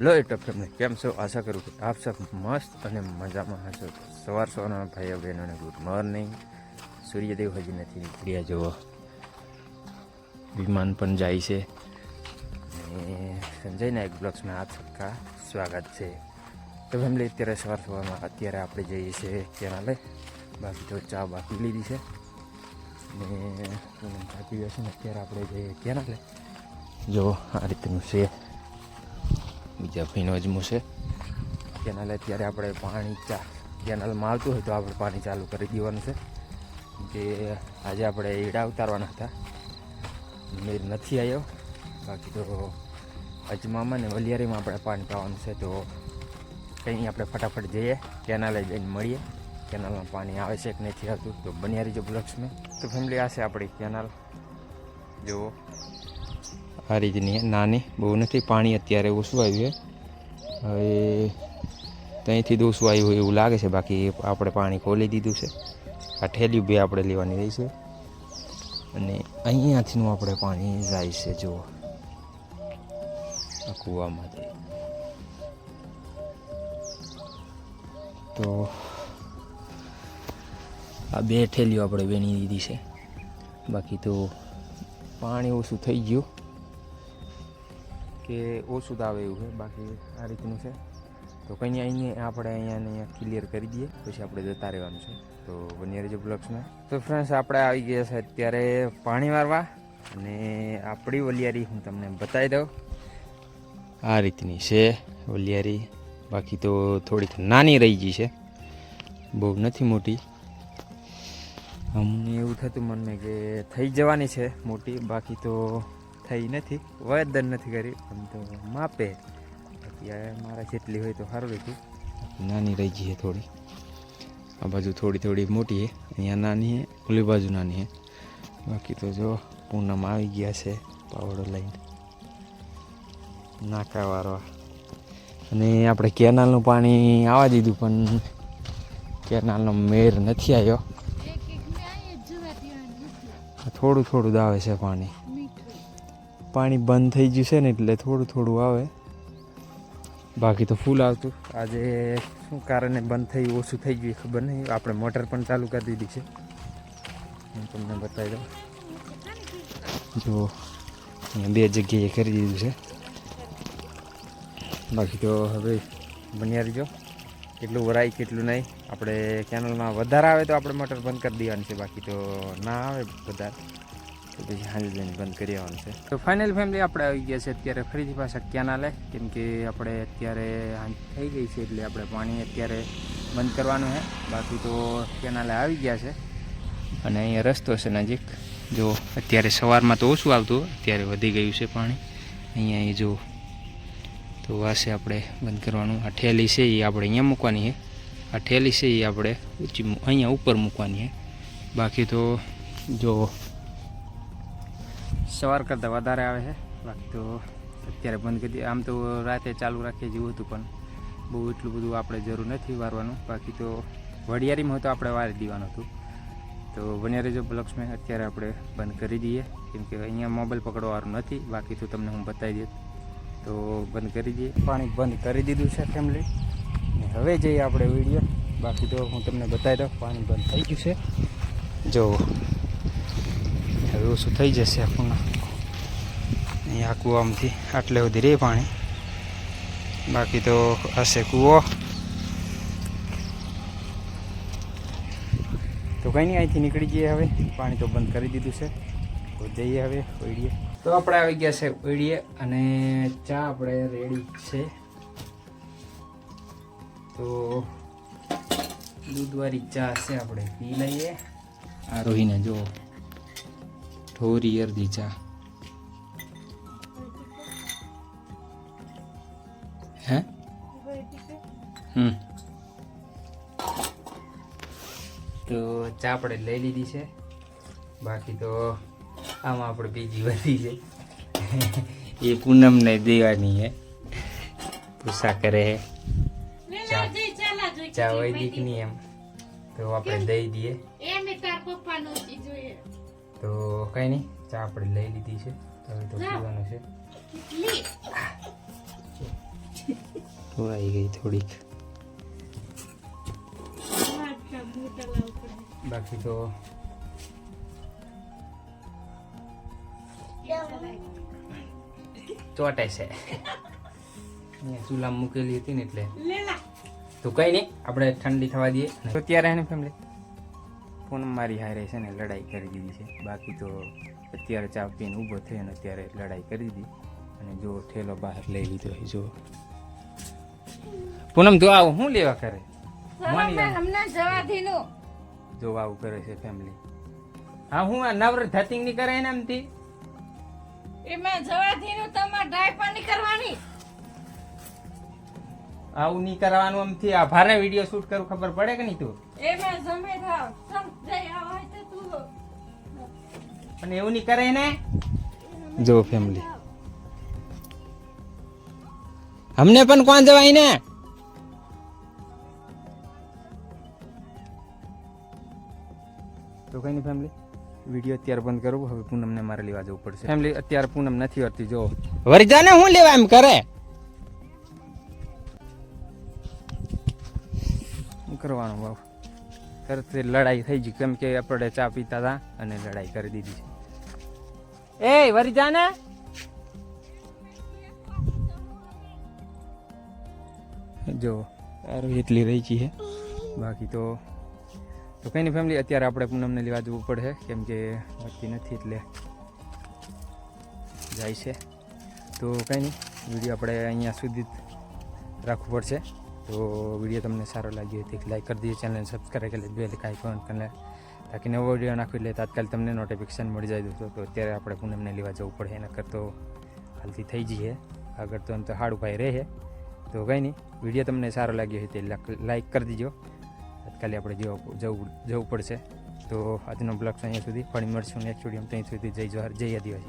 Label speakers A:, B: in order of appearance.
A: લો YouTube family કેમ છો? આશા કરું કે આપ સબ મસ્ત અને મજામાં હશો. સવારના ભાઈઓ બહેનોને ગુડ મોર્નિંગ. સૂર્યદેવ હજી નથી નીકળ્યા, જુઓ વિમાન પણ જાય છે. અને સંજયના એક બ્લોગ્સમાં આપ સબકા સ્વાગત છે. તો ફેમિલી અત્યારે સવારમાં આપણે જઈએ છીએ કેનાલે. બાકી તો ચા બાકી લીધી છે અને બાકી હશે ને અત્યારે આપણે જઈએ કેનાલે. જો આ રીતનું છે, બીજા ભાઈનો અજમું છે. કેનાલે અત્યારે આપણે પાણી કેનાલમાં આવતું હોય તો આપણે પાણી ચાલુ કરી દેવાનું છે. કે આજે આપણે ઈડા ઉતારવાના હતા, મેર નથી આવ્યો. બાકી તો અજમામાં ને વલિયારીમાં આપણે પાણી પાવાનું છે. તો કંઈ આપણે ફટાફટ જઈએ કેનાલે જઈને મળીએ. કેનાલમાં પાણી આવે છે કે નથી આવતું તો બન્યા રહીજો બ્લોગ્સમાં. તો ફેમિલી આ છે આપણી કેનાલ, જુઓ આ રીતની નાની, બહુ નથી. પાણી અત્યારે ઓછું આવ્યું છે, હવે ત્યાંથી ઓછું આવ્યું હોય એવું લાગે છે. બાકી આપણે પાણી ખોલી દીધું છે. આ ઠેલી બે આપણે લેવાની રહી છે અને અહીંયાથીનું આપણે પાણી જાય છે, જુઓ આ કૂવામાંથી. તો આ બે ઠેલીઓ આપણે વેણી દીધી છે. બાકી તો પાણી ઓછું થઈ ગયું કે ઓછું તો આવે એવું છે. બાકી આ રીતનું છે. તો કંઈ અહીંયા આપણે અહીંયા ક્લિયર કરી દઈએ, પછી આપણે જતા રહેવાનું છે. તો બન્યા રહેજો બ્લોગ્સમાં. તો ફ્રેન્ડ્સ આપણે આવી ગયા છે અત્યારે પાણી વારવા, અને આપણી વલિયારી હું તમને બતાવી દઉં. આ રીતની છે વલિયારી. બાકી તો થોડીક નાની રહી ગઈ છે, બહુ નથી મોટી. અમને એવું થતું મનમાં કે થઈ જવાની છે મોટી, બાકી તો થઈ નથી. વયદન નથી કરી, આમ તો માપે. બાકી મારા જેટલી હોય તો સારું હતું. નાની રહી ગઈ છે થોડી. આ બાજુ થોડી થોડી મોટી છે, અહીંયા નાની છે, ઓલી બાજુ નાની છે. બાકી તો જો પૂનમ આવી ગયા છે પાવડો લઈને નાકા વારવા. અને આપણે કેનાલનું પાણી આવવા દીધું, પણ કેનાલનો મેર નથી આવ્યો. થોડું થોડું આવે છે પાણી. પાણી બંધ થઈ ગયું છે ને એટલે થોડું થોડું આવે, બાકી તો ફૂલ આવતું. આજે શું કારણે બંધ થયું, ઓછું થઈ ગયું ખબર નહીં. આપણે મોટર પણ ચાલુ કરી દીધી છે, હું તમને બતાવી દઉં. જો અહીંયા બે જગ્યાએ કરી દીધું છે. બાકી તો હવે બન્યા રહીજો, કેટલું વરાય કેટલું નહીં. આપણે કેનલમાં વધારે આવે તો આપણે મોટર બંધ કરી દેવાની છે, બાકી તો ના આવે વધારે તો પછી હાંજે જઈને બંધ કરી આવવાનું છે. તો ફાઇનલ ફેમિલી આપણે આવી ગયા છે અત્યારે ફરીથી પાછા કેનાલે, કેમ કે આપણે અત્યારે હાંજ થઈ ગઈ છે એટલે આપણે પાણી અત્યારે બંધ કરવાનું છે. બાકી તો કેનાલે આવી ગયા છે અને અહીંયા રસ્તો છે નજીક. જો અત્યારે સવારમાં તો ઓછું આવતું, અત્યારે વધી ગયું છે પાણી અહીંયા. એ જો તો વાસે આપણે બંધ કરવાનું. આ ઠેલી છે એ આપણે અહીંયા મૂકવાની છે. આ ઠેલી છે એ આપણે ઊંચી અહીંયા ઉપર મૂકવાની છે. બાકી તો જો સવાર કરતાં વધારે આવે છે. બાકી તો અત્યારે બંધ કરી દઈએ. આમ તો રાતે ચાલુ રાખીએ જેવું હતું, પણ બહુ એટલું બધું આપણે જરૂર નથી વારવાનું. બાકી તો વડિયારીમાં હોય તો આપણે વારી દેવાનું હતું. તો બન્યા રહેજો બ્લોગ્સમાં. અત્યારે આપણે બંધ કરી દઈએ, કેમ કે અહીંયા મોબાઈલ પકડવાનું નથી. બાકી તો તમને હું બતાવી દઈએ. તો બંધ કરી દઈએ. પાણી બંધ કરી દીધું છે ફેમિલી. હવે જઈએ આપણે વિડીયો. બાકી તો હું તમને બતાવી દઉં, પાણી બંધ થઈ ગયું છે. જો હવે ઓછું થઈ જશે આપણને. અહીંયા કૂવામાંથી આટલે સુધી રહે પાણી. બાકી તો હશે કૂવો. તો કંઈ નહીં, અહીંથી નીકળી જઈએ હવે. પાણી તો બંધ કરી દીધું છે, તો જઈએ હવે ઓઈડીએ. તો આપણે આવી ગયા છે ઓઈડીએ અને ચા આપણે રેડી છે. તો દૂધવાળી ચા છે, આપણે પી લઈએ. આ રોહીને જો થોડી અડધી ચા. હે તો ચા આપણે લઈ લીધી છે. બાકી તો આમાં આપણે બીજી વધી છે એ પૂનમને દેવાની છે. પૂછા કરે ચા વૈદિક ની એમ, તો આપણે દઈ દઈએ. તો કઈ નહીં, ચા આપણે લઈ લીધી છે, હવે તો પીવાનું છે. ખવાઈ ગઈ થોડીક. બાકી તો ચોટે છે. અહીંયા ચૂલા મૂકેલી હતી ને એટલે તો કઈ નહીં, આપણે ઠંડી થવા દઈએ. તો ત્યારે એને ફેમિલી પૂનમ મારી હારે છે ને લડાઈ કરી દીધી છે. બાકી તો અત્યારે ચા પીને ઊભો થયો અને અત્યારે લડાઈ કરી દીધી. અને જો ઠેલો બહાર લઈ લીધો છે. જો પૂનમ તો આવું શું લેવા કરે, જો આવું કરે છે ફેમિલી. હા હું નવર ધતિંગ ની કરે ને એમથી આવું નહીં કરવાનું. આમથી આ ભારે વિડીયો શૂટ કરું ખબર પડે કે નહીં તું? અને એવું નહીં કરે ને. જો ફેમિલી અમને પણ કોણ જવાય ને. તો કઈ નહીં ફેમિલી, વિડીયો અત્યારે બંધ કરું. હવે પૂનમને મારે લેવા જવું પડશે ફેમિલી. અત્યારે પૂનમ નથી હોતી. જો વરજાને હું લેવા એમ કરે કરવાનું બાબુ. તરત લડાઈ થઈ ગઈ કેમ કે આપણે ચા પીતા હતા અને લડાઈ કરી દીધી છે. એ વરજાને જો સારું એટલી રહી છે. બાકી તો કઈ નહીં ફેમિલી, અત્યારે આપણે પૂનમને લેવા જવું પડશે કેમ કે બાકી નથી એટલે જાય છે. તો કંઈ નહીં, વિડીયો આપણે અહીંયા સુધી રાખવું પડશે. તો વિડીયો તમને સારો લાગ્યો હોય તો લાઈક કરી દઈએ, ચેનલને સબસ્ક્રાઈબ કરી બેલ આઇકોન કરી તાકી નવો વિડીયો નાખું એટલે તાત્કાલ તમને નોટિફિકેશન મળી જાય. દોસ્તો તો અત્યારે આપણે પૂનમને લેવા જવું પડે. એના કરતો હાલથી થઈ જઈએ આગળ તો એમ તો હાડું ભાઈ રહે. તો કંઈ નહીં, વિડીયો તમને સારો લાગ્યો હોય તો લાઈક કરી દીજો. તાત્કાલિક આપણે જવું પડશે. તો આજનો બ્લોગ અહીંયા સુધી ફરી મળશું નેક્સ્ટ વિડીયો. ત્યાં સુધી જય જોહાર, જય આદિવાસી.